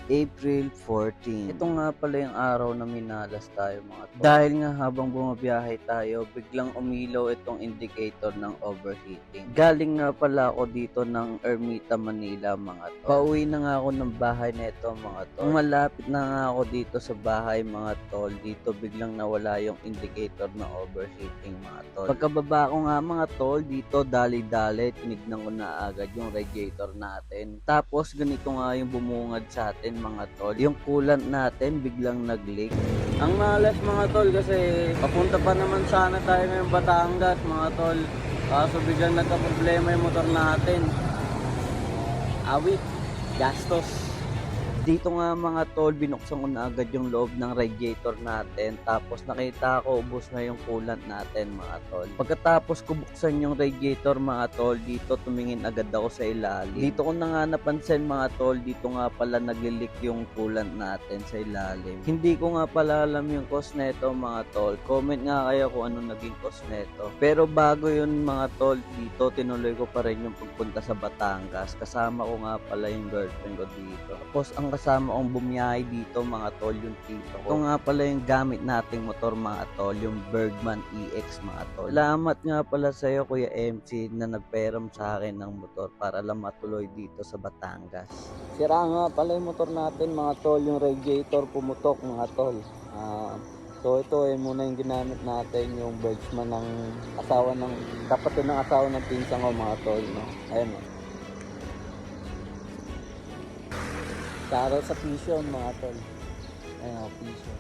April 14. Ito nga pala yung araw na minalas tayo mga tol. Dahil nga habang bumabiyahe tayo, biglang umilaw itong indicator ng overheating. Galing nga pala ako dito ng Ermita, Manila mga tol. Pauwi na nga ako ng bahay na ito mga tol. Malapit na nga ako dito sa bahay mga tol. Dito biglang nawala yung indicator ng overheating mga tol. Pagkababa ko nga mga tol, dito dali-dali, tinignan ko na agad yung radiator natin. Tapos ganito nga yung bumungad sa atin mga tol, yung coolant natin biglang nag-leak. Ang malas mga tol kasi papunta pa naman sana tayo ngayong Batangas mga tol, kaso biglang nagka-problema yung motor natin. Awit, gastos. Dito nga mga tol, binuksan ko na agad yung loob ng radiator natin. Tapos nakita ko ubos na yung coolant natin mga tol. Pagkatapos ko buksan yung radiator mga tol, dito tumingin agad ako sa ilalim. Dito ko na nga napansin mga tol, dito nga pala naglilik yung coolant natin sa ilalim. Hindi ko nga pala alam yung cause neto mga tol. Comment nga kayo kung ano naging cause neto. Pero bago yun mga tol, dito tinuloy ko pa rin yung pagpunta sa Batangas. Kasama ko nga pala yung girlfriend ko dito. Tapos ang kasama kong bumiyahe dito mga tol, yung tito ko. Ito nga pala yung gamit nating motor mga tol, yung Bergman EX mga tol. Salamat nga pala sa iyo Kuya MC na nagperam sa akin ng motor para lang matuloy dito sa Batangas. Sira nga pala yung motor natin mga tol, yung radiator pumutok mga tol. So ito muna yung ginamit natin, yung Bergman ng asawa ng, kapatid ng asawa ng pinsan ko mga tol, no? Ayan o. Shoutout sa Vision mga tol. Ayan, Vision.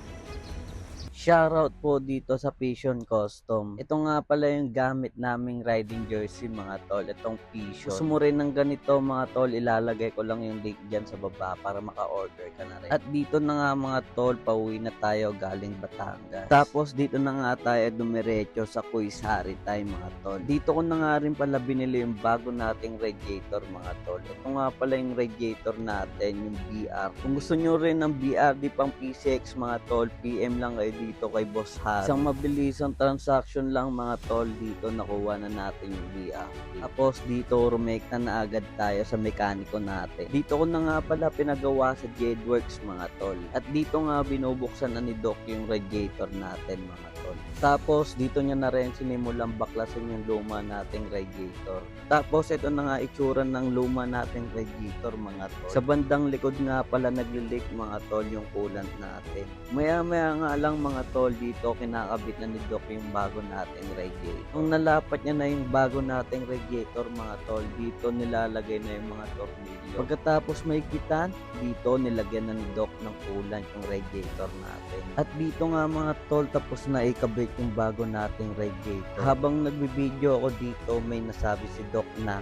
Shoutout po dito sa Vision Custom. Ito nga pala yung gamit naming riding jersey mga tol. Itong Vision. Gusto mo rin ng ganito mga tol, ilalagay ko lang yung link dyan sa baba para maka-order ka na rin. At dito na nga mga tol, pauwi na tayo galing Batangas. Tapos dito na nga tayo dumiretso sa Kuisari tayo mga tol. Dito ko na nga rin pala binili yung bago nating radiator mga tol. Ito nga pala yung radiator natin, yung BR. Kung gusto nyo rin ng BR di pang PCX mga tol, PM lang kayo dito kay Boss Harry. Isang mabilisang transaction lang mga tol, dito nakuha na natin yung BR. Tapos dito rumekta na agad tayo sa mekaniko natin. Dito ko na nga pala pinagawa sa Jedworks mga tol. At dito nga binubuksan na ni Doc yung radiator natin mga tol. Tapos dito niya na rin sinimulang baklasin yung luma nating radiator. Tapos ito na nga itsura ng luma nating radiator mga tol. Sa bandang likod nga pala nagli-leak mga tol yung coolant natin. Maya nga lang mga tol, dito kinakabit na ni Doc yung bago nating radiator. Kung nalapat niya na yung bago nating radiator mga tol, dito nilalagay na yung mga tornilyo. Pagkatapos may kitan, dito nilagyan na ni Doc ng coolant yung radiator natin. At dito nga mga tol, tapos na ikabit yung bago nating radiator. Habang nagbibideo ako dito, may nasabi si Doc na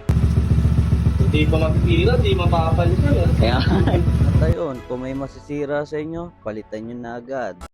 Hindi pa magpira, di mapapalitan. kaya at ayun, kung may masisira sa inyo, palitan nyo na agad.